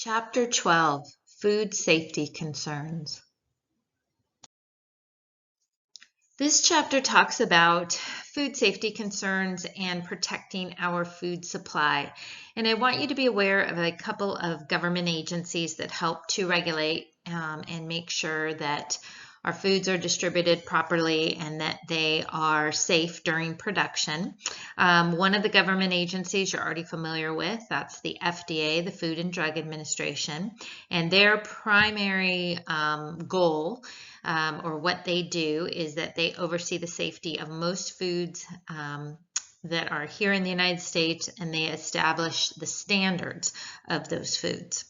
Chapter 12, Food Safety Concerns. This chapter talks about food safety concerns and protecting our food supply. And I want you to be aware of a couple of government agencies that help to regulate and make sure that our foods are distributed properly and that they are safe during production. One of the government agencies you're already familiar with, that's the FDA, the Food and Drug Administration, and their primary goal or what they do is that they oversee the safety of most foods that are here in the United States, and they establish the standards of those foods.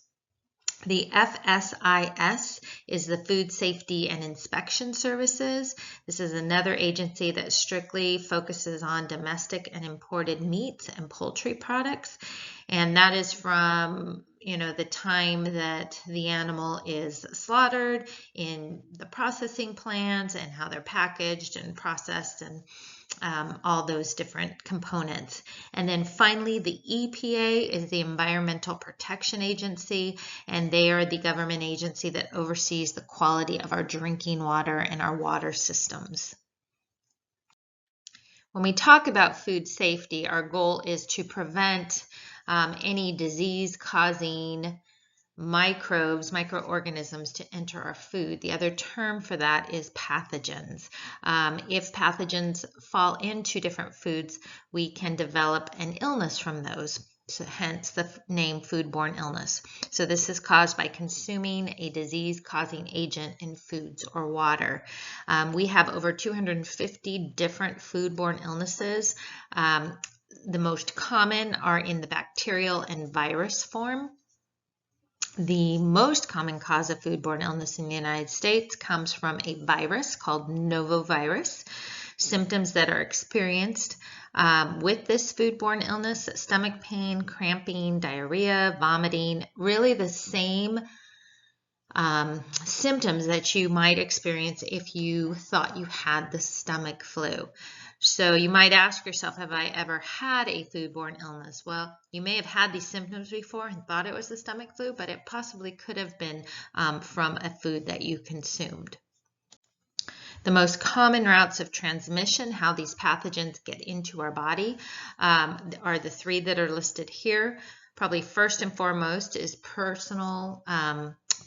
The FSIS is the Food Safety and Inspection Services. This is another agency that strictly focuses on domestic and imported meats and poultry products. And that is from the time that the animal is slaughtered, in the processing plants, and how they're packaged and processed, and all those different components. And then finally, the EPA is the Environmental Protection Agency, and they are the government agency that oversees the quality of our drinking water and our water systems. When we talk about food safety, our goal is to prevent any disease-causing microorganisms to enter our food. The other term for that is pathogens. If pathogens fall into different foods, we can develop an illness from those. So hence the name foodborne illness. So this is caused by consuming a disease-causing agent in foods or water. We have over 250 different foodborne illnesses. The most common are in the bacterial and virus form. The most common cause of foodborne illness in the United States comes from a virus called novovirus. Symptoms that are experienced with this foodborne illness: stomach pain, cramping, diarrhea, vomiting, really the same symptoms that you might experience if you thought you had the stomach flu. So you might ask yourself, have I ever had a foodborne illness? Well, you may have had these symptoms before and thought it was the stomach flu, but it possibly could have been from a food that you consumed. The most common routes of transmission, how these pathogens get into our body, are the three that are listed here. Probably first and foremost is personal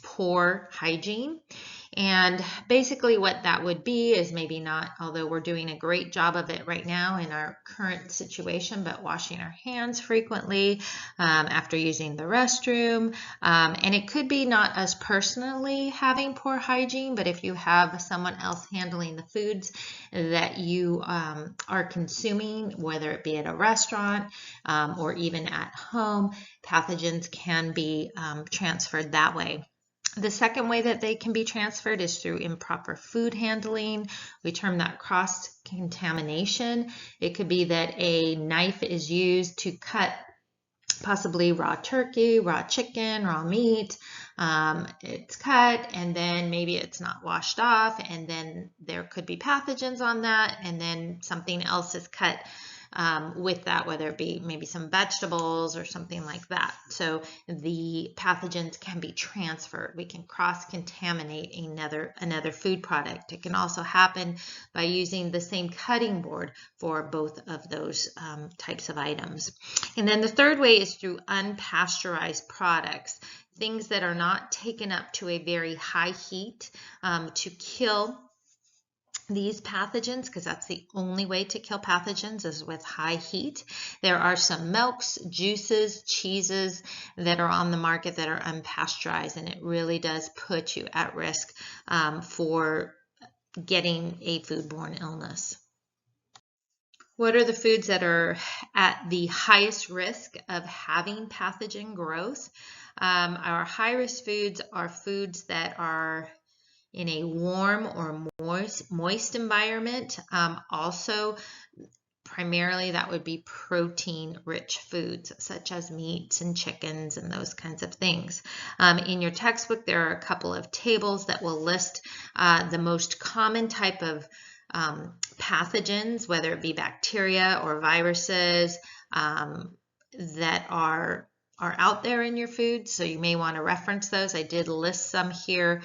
poor hygiene. And basically what that would be is maybe not, although we're doing a great job of it right now in our current situation, but washing our hands frequently after using the restroom. And it could be not us personally having poor hygiene, but if you have someone else handling the foods that you are consuming, whether it be at a restaurant or even at home, pathogens can be transferred that way. The second way that they can be transferred is through improper food handling. We term that cross-contamination. It could be that a knife is used to cut possibly raw turkey, raw chicken, raw meat. It's cut and then maybe it's not washed off, and then there could be pathogens on that, and then something else is cut with that, whether it be maybe some vegetables or something like that. So the pathogens can be transferred. We can cross-contaminate another food product. It can also happen by using the same cutting board for both of those types of items. And then the third way is through unpasteurized products, things that are not taken up to a very high heat to kill these pathogens, because that's the only way to kill pathogens is with high heat. There are some milks, juices, cheeses that are on the market that are unpasteurized, and it really does put you at risk for getting a foodborne illness. What are the foods that are at the highest risk of having pathogen growth? Our high-risk foods are foods that are in a warm or moist environment. Also, primarily that would be protein-rich foods such as meats and chickens and those kinds of things. In your textbook, there are a couple of tables that will list the most common type of pathogens, whether it be bacteria or viruses, that are are out there in your food, so you may want to reference those. I did list some here.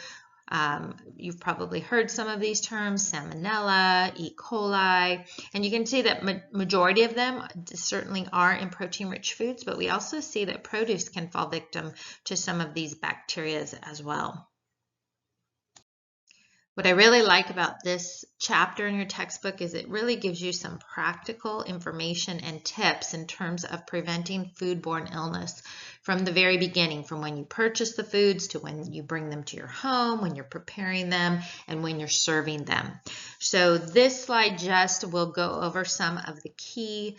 You've probably heard some of these terms: Salmonella, E. coli, and you can see that majority of them certainly are in protein-rich foods, but we also see that produce can fall victim to some of these bacteria as well. What I really like about this chapter in your textbook is it really gives you some practical information and tips in terms of preventing foodborne illness from the very beginning, from when you purchase the foods to when you bring them to your home, when you're preparing them, and when you're serving them. So this slide just will go over some of the key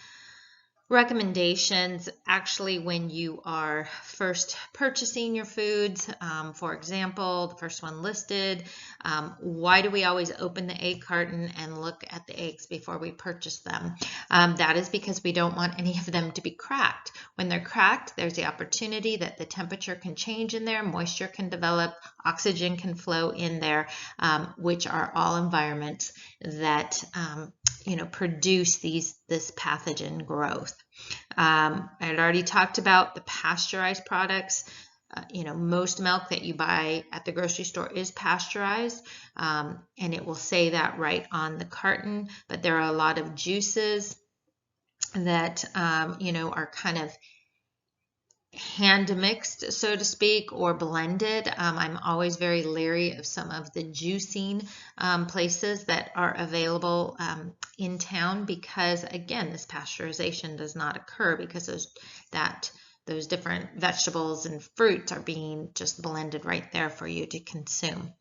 recommendations actually when you are first purchasing your foods. For example, the first one listed, why do we always open the egg carton and look at the eggs before we purchase them? That is because we don't want any of them to be cracked. When they're cracked, there's the opportunity that the temperature can change in there, moisture can develop, oxygen can flow in there, which are all environments that produce this pathogen growth. I had already talked about the pasteurized products. Most milk that you buy at the grocery store is pasteurized, and it will say that right on the carton. But there are a lot of juices that are kind of hand mixed, so to speak, or blended. I'm always very leery of some of the juicing places that are available in town, because again, this pasteurization does not occur because those different vegetables and fruits are being just blended right there for you to consume.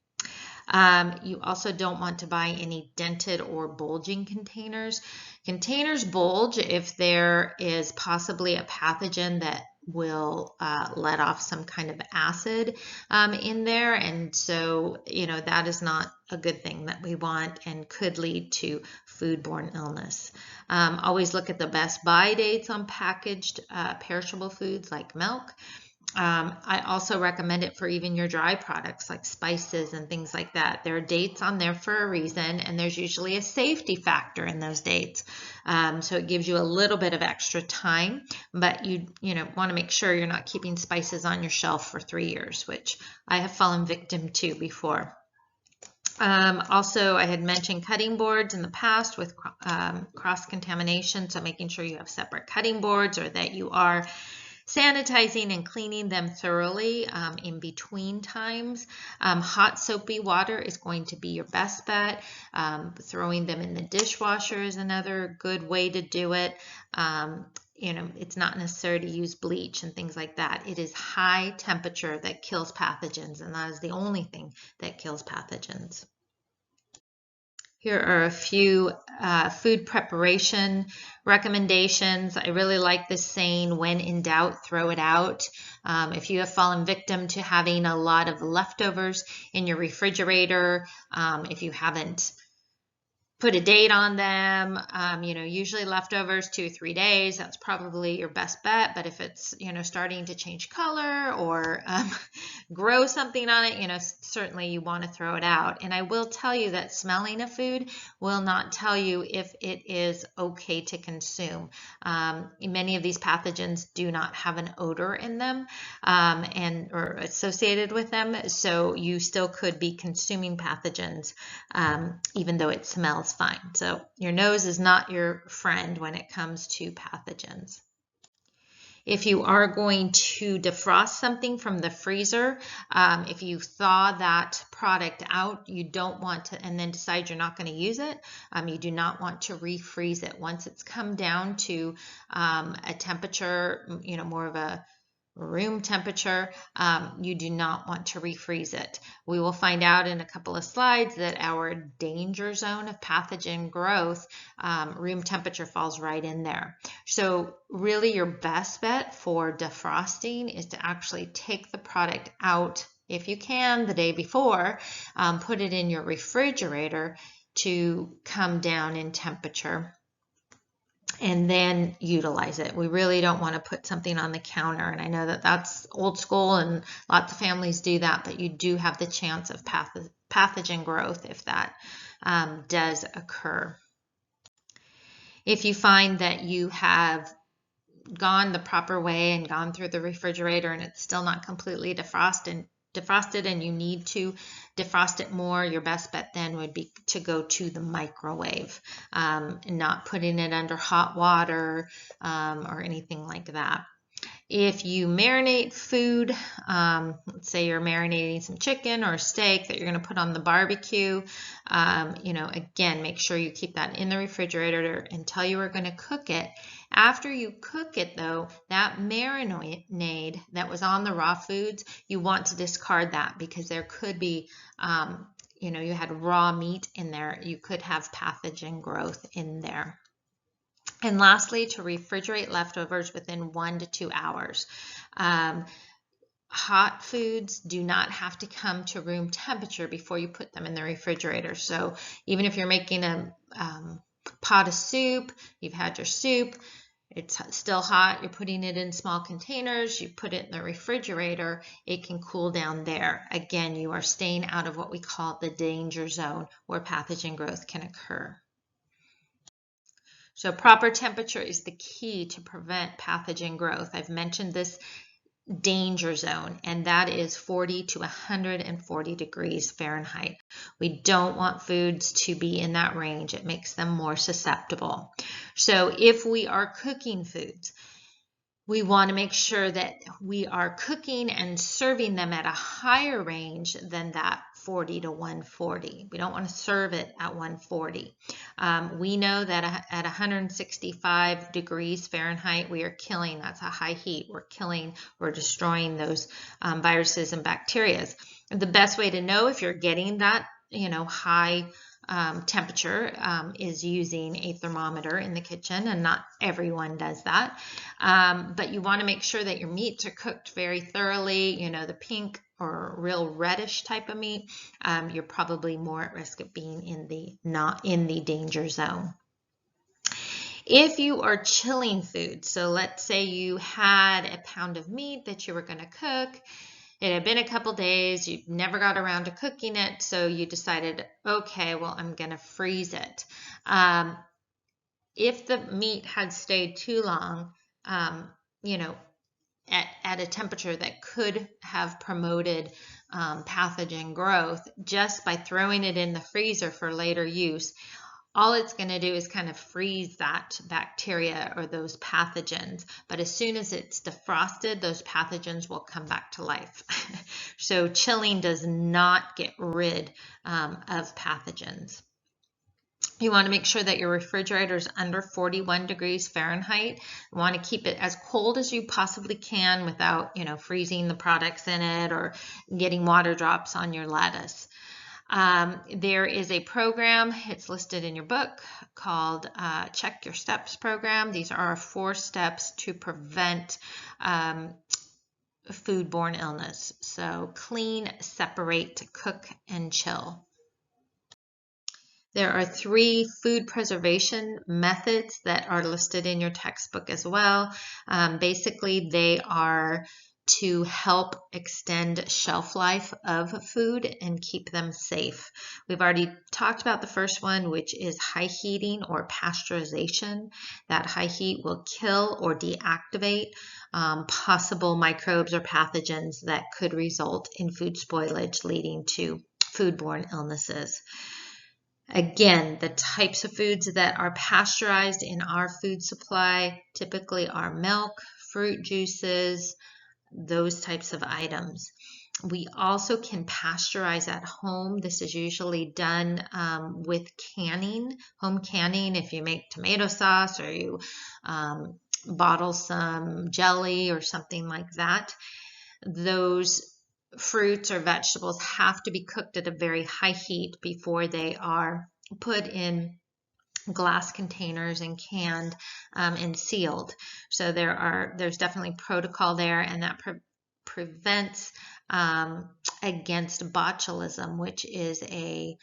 You also don't want to buy any dented or bulging containers. Containers bulge if there is possibly a pathogen that will let off some kind of acid in there, and so that is not a good thing that we want and could lead to foodborne illness. Always look at the best buy dates on packaged perishable foods like milk. I also recommend it for even your dry products like spices and things like that. There are dates on there for a reason, and there's usually a safety factor in those dates. So it gives you a little bit of extra time, but you want to make sure you're not keeping spices on your shelf for 3 years, which I have fallen victim to before. Also, I had mentioned cutting boards in the past with cross-contamination, so making sure you have separate cutting boards or that you are sanitizing and cleaning them thoroughly in between times. Hot soapy water is going to be your best bet. Throwing them in the dishwasher is another good way to do it. It's not necessary to use bleach and things like that. It is high temperature that kills pathogens, and that is the only thing that kills pathogens. Here are a few food preparation recommendations. I really like this saying, when in doubt, throw it out. If you have fallen victim to having a lot of leftovers in your refrigerator, if you haven't put a date on them, usually leftovers 2 or 3 days, that's probably your best bet. But if it's, starting to change color or grow something on it, certainly you want to throw it out. And I will tell you that smelling a food will not tell you if it is okay to consume. Many of these pathogens do not have an odor in them or associated with them, so you still could be consuming pathogens even though it smells fine. So your nose is not your friend when it comes to pathogens. If you are going to defrost something from the freezer, if you thaw that product out, you don't want to, and then decide you're not going to use it, you do not want to refreeze it. Once it's come down to a temperature, more of a room temperature, you do not want to refreeze it. We will find out in a couple of slides that our danger zone of pathogen growth, room temperature falls right in there. So really your best bet for defrosting is to actually take the product out, if you can, the day before, put it in your refrigerator to come down in temperature, and then utilize it. We really don't want to put something on the counter, and I know that that's old school and lots of families do that, but you do have the chance of pathogen growth if that does occur. If you find that you have gone the proper way and gone through the refrigerator and it's still not completely defrosted and you need to defrost it more, your best bet then would be to go to the microwave, not putting it under hot water or anything like that. If you marinate food, let's say you're marinating some chicken or steak that you're going to put on the barbecue, again, make sure you keep that in the refrigerator until you are going to cook it. After you cook it, though, that marinade that was on the raw foods, you want to discard that because there could be, you had raw meat in there. You could have pathogen growth in there. And lastly, to refrigerate leftovers within 1 to 2 hours. Hot foods do not have to come to room temperature before you put them in the refrigerator. So even if you're making a pot of soup, you've had your soup, it's still hot, you're putting it in small containers, you put it in the refrigerator, it can cool down there. Again, you are staying out of what we call the danger zone where pathogen growth can occur. So proper temperature is the key to prevent pathogen growth. I've mentioned this danger zone, and that is 40 to 140 degrees Fahrenheit. We don't want foods to be in that range. It makes them more susceptible. So if we are cooking foods, we want to make sure that we are cooking and serving them at a higher range than that 40 to 140. We don't want to serve it at 140. We know that at 165 degrees Fahrenheit, we are killing, that's a high heat. We're destroying those viruses and bacteria. The best way to know if you're getting that, high temperature is using a thermometer in the kitchen, and not everyone does that. But you want to make sure that your meats are cooked very thoroughly. The pink or real reddish type of meat, you're probably more at risk of being not in the danger zone. If you are chilling food, so let's say you had a pound of meat that you were going to cook. It had been a couple days, you never got around to cooking it, so you decided, okay, well, I'm going to freeze it. If the meat had stayed too long, at a temperature that could have promoted pathogen growth, just by throwing it in the freezer for later use, all it's going to do is kind of freeze that bacteria or those pathogens. But as soon as it's defrosted, those pathogens will come back to life. So chilling does not get rid of pathogens. You want to make sure that your refrigerator is under 41 degrees Fahrenheit. You want to keep it as cold as you possibly can without, freezing the products in it or getting water drops on your lettuce. There is a program, it's listed in your book, called Check Your Steps program. These are 4 steps to prevent foodborne illness. So clean, separate, cook, and chill. There are 3 food preservation methods that are listed in your textbook as well. Basically, they are to help extend shelf life of food and keep them safe. We've already talked about the first one, which is high heating or pasteurization. That high heat will kill or deactivate possible microbes or pathogens that could result in food spoilage, leading to foodborne illnesses. Again, the types of foods that are pasteurized in our food supply typically are milk, fruit juices, those types of items. We also can pasteurize at home. This is usually done with canning, home canning. If you make tomato sauce or you bottle some jelly or something like that, those fruits or vegetables have to be cooked at a very high heat before they are put in glass containers and canned and sealed. So there's definitely protocol there, and that prevents against botulism, which is a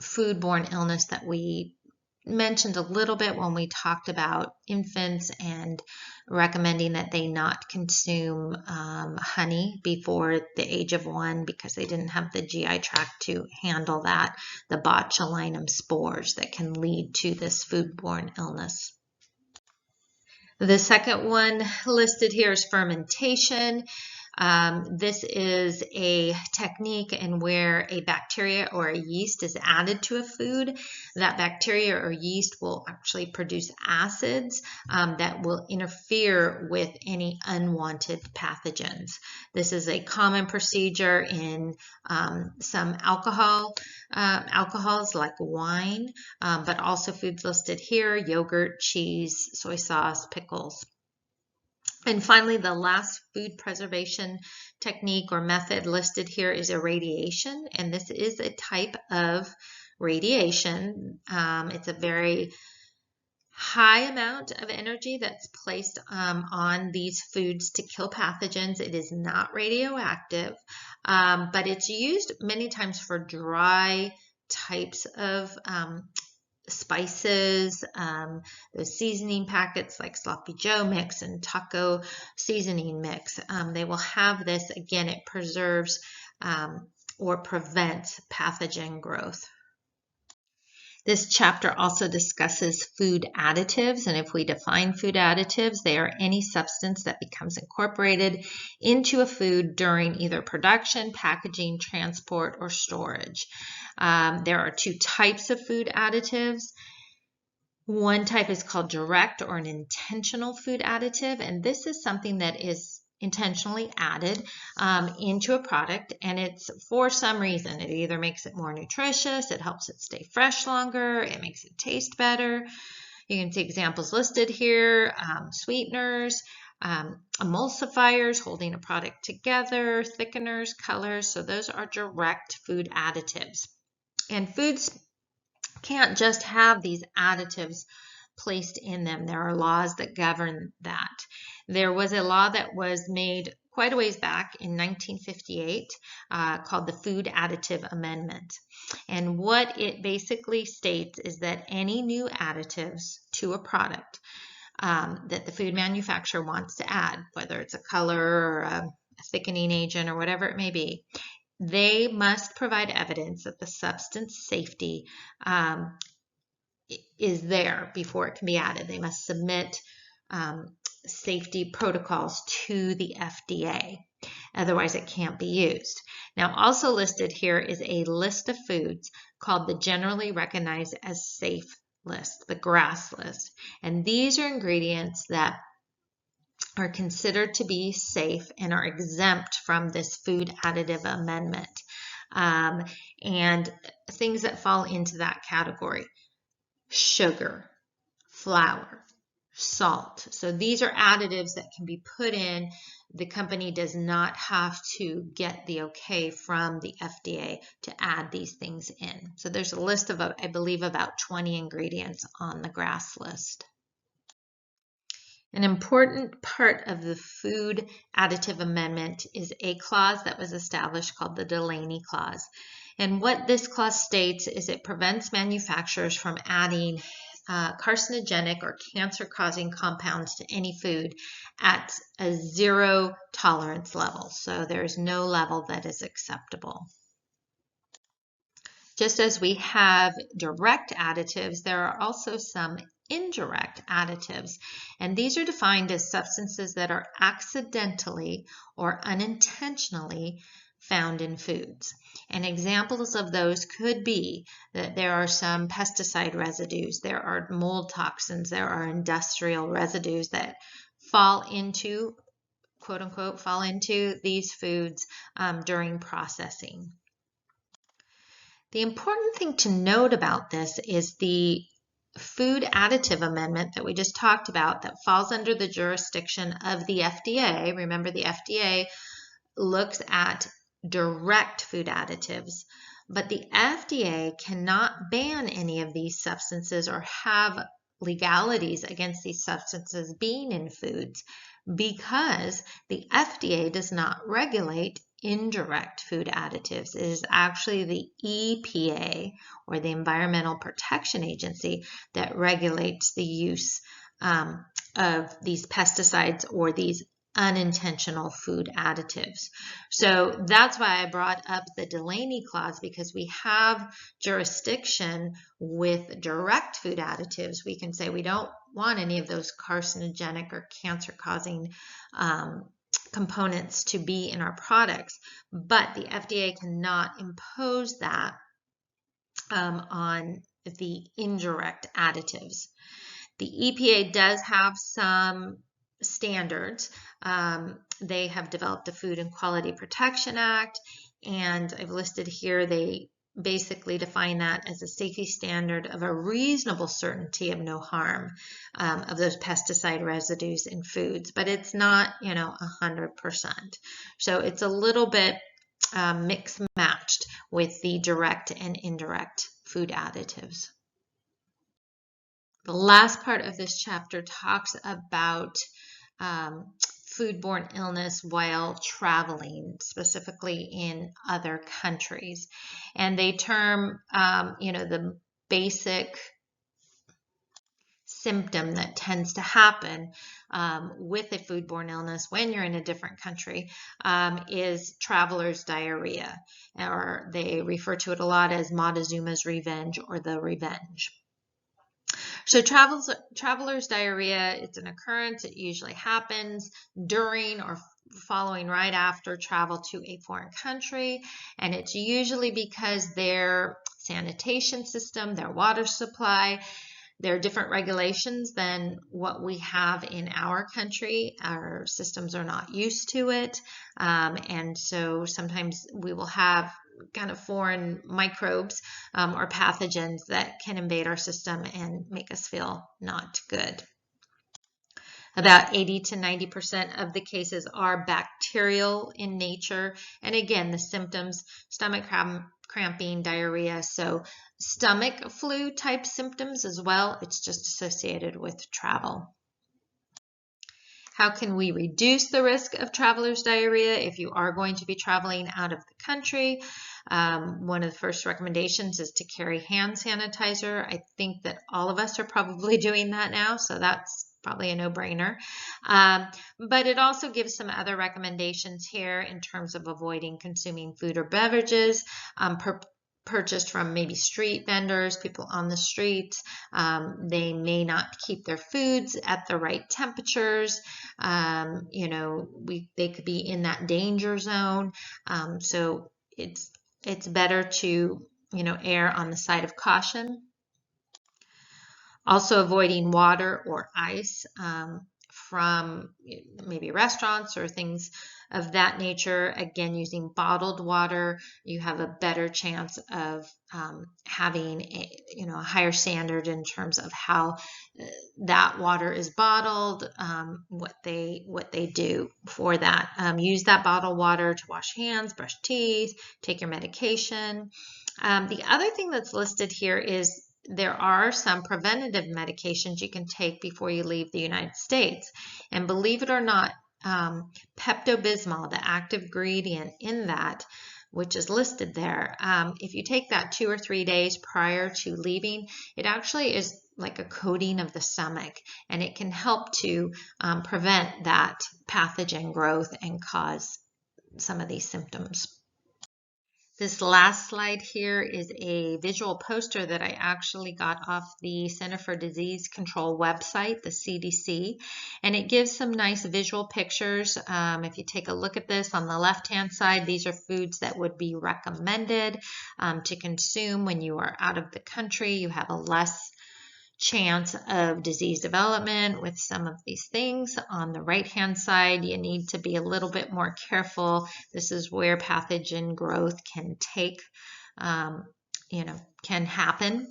foodborne illness that we mentioned a little bit when we talked about infants and recommending that they not consume honey before the age of 1 because they didn't have the GI tract to handle that, the botulinum spores that can lead to this foodborne illness. The second one listed here is fermentation. This is a technique in where a bacteria or a yeast is added to a food. That bacteria or yeast will actually produce acids that will interfere with any unwanted pathogens. This is a common procedure in some alcohols like wine, but also foods listed here: yogurt, cheese, soy sauce, pickles. And finally, the last food preservation technique or method listed here is irradiation, and this is a type of radiation. It's a very high amount of energy that's placed on these foods to kill pathogens. It is not radioactive, but it's used many times for dry types of spices, those seasoning packets like Sloppy Joe mix and taco seasoning mix. They will have this. Again, it preserves or prevents pathogen growth. This chapter also discusses food additives, and if we define food additives, they are any substance that becomes incorporated into a food during either production, packaging, transport, or storage. There are two types of food additives. One type is called direct or an intentional food additive, and this is something that is intentionally added into a product, and it's for some reason. It either makes it more nutritious, it helps it stay fresh longer, it makes it taste better. You can see examples listed here: sweeteners, emulsifiers holding a product together, thickeners, colors. So those are direct food additives. And foods can't just have these additives placed in them. There are laws that govern that. There was a law that was made quite a ways back in 1958 called the Food Additive Amendment. And what it basically states is that any new additives to a product that the food manufacturer wants to add, whether it's a color or a thickening agent or whatever it may be, they must provide evidence that the substance safety is there before it can be added. They must submit safety protocols to the FDA. Otherwise, it can't be used. Now, also listed here is a list of foods called the Generally Recognized as Safe list, the GRAS list. And these are ingredients that are considered to be safe and are exempt from this food additive amendment. And things that fall into that category: sugar, flour, salt. So these are additives that can be put in. The company does not have to get the okay from the FDA to add these things in. So there's a list of, I believe, about 20 ingredients on the GRAS list. An important part of the Food Additive Amendment is a clause that was established called the Delaney Clause. And what this clause states is it prevents manufacturers from adding carcinogenic or cancer-causing compounds to any food at a zero tolerance level. So there's no level that is acceptable. Just as we have direct additives, there are also some indirect additives, and these are defined as substances that are accidentally or unintentionally found in foods. And examples of those could be that there are some pesticide residues, there are mold toxins, there are industrial residues that fall into, quote unquote, fall into these foods during processing. The important thing to note about this is the Food Additive Amendment that we just talked about that falls under the jurisdiction of the FDA. Remember, the FDA looks at direct food additives, but the FDA cannot ban any of these substances or have legalities against these substances being in foods because the FDA does not regulate indirect food additives. It is actually the EPA, or the Environmental Protection Agency, that regulates the use of these pesticides or these unintentional food additives. So that's why I brought up the Delaney Clause, because we have jurisdiction with direct food additives. We can say we don't want any of those carcinogenic or cancer-causing components to be in our products, but the FDA cannot impose that on the indirect additives. The EPA does have some standards. They have developed a Food and Quality Protection Act, and I've listed here, they basically define that as a safety standard of a reasonable certainty of no harm of those pesticide residues in foods, but it's not, 100%. So it's a little bit mixed matched with the direct and indirect food additives. The last part of this chapter talks about foodborne illness while traveling, specifically in other countries. And they term, the basic symptom that tends to happen with a foodborne illness when you're in a different country is traveler's diarrhea, or they refer to it a lot as Montezuma's revenge or the revenge. So traveler's diarrhea, it's an occurrence. It usually happens during or following right after travel to a foreign country, and it's usually because their sanitation system, their water supply, there are different regulations than what we have in our country. Our systems are not used to it, and so sometimes we will have kind of foreign microbes or pathogens that can invade our system and make us feel not good. About 80 to 90% of the cases are bacterial in nature. And again, the symptoms, stomach cramping, diarrhea, so stomach flu type symptoms as well. It's just associated with travel. How can we reduce the risk of traveler's diarrhea if you are going to be traveling out of the country? One of the first recommendations is to carry hand sanitizer. I think that all of us are probably doing that now, so that's probably a no-brainer. But it also gives some other recommendations here in terms of avoiding consuming food or beverages purchased from maybe street vendors, people on the streets. They may not keep their foods at the right temperatures. They could be in that danger zone. So it's better to, err on the side of caution. Also avoiding water or ice from maybe restaurants or things of that nature. Again, using bottled water, you have a better chance of having a higher standard in terms of how that water is bottled, what they do for that. Use that bottled water to wash hands, brush teeth, take your medication. The other thing that's listed here is there are some preventative medications you can take before you leave the United States. And believe it or not, Pepto-Bismol, the active ingredient in that, which is listed there, if you take that 2 or 3 days prior to leaving, it actually is like a coating of the stomach, and it can help to prevent that pathogen growth and cause some of these symptoms. This last slide here is a visual poster that I actually got off the Center for Disease Control website, the CDC, and it gives some nice visual pictures. If you take a look at this on the left-hand side, these are foods that would be recommended to consume when you are out of the country. You have a less chance of disease development with some of these things. On the right-hand side, you need to be a little bit more careful. This is where pathogen growth can can happen.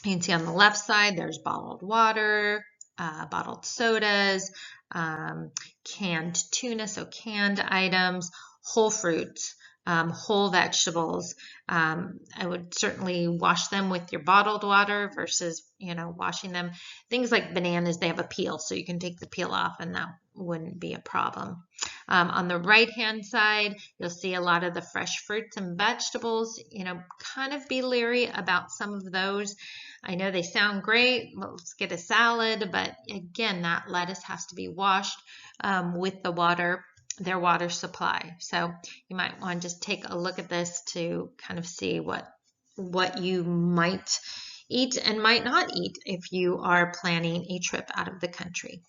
You can see on the left side, there's bottled water, bottled sodas, canned tuna, so canned items, whole fruits, whole vegetables. I would certainly wash them with your bottled water versus, washing them. Things like bananas, they have a peel, so you can take the peel off and that wouldn't be a problem. On the right-hand side, you'll see a lot of the fresh fruits and vegetables. Kind of be leery about some of those. I know they sound great. Let's get a salad, but again, that lettuce has to be washed with their water supply. So you might want to just take a look at this to kind of see what you might eat and might not eat if you are planning a trip out of the country.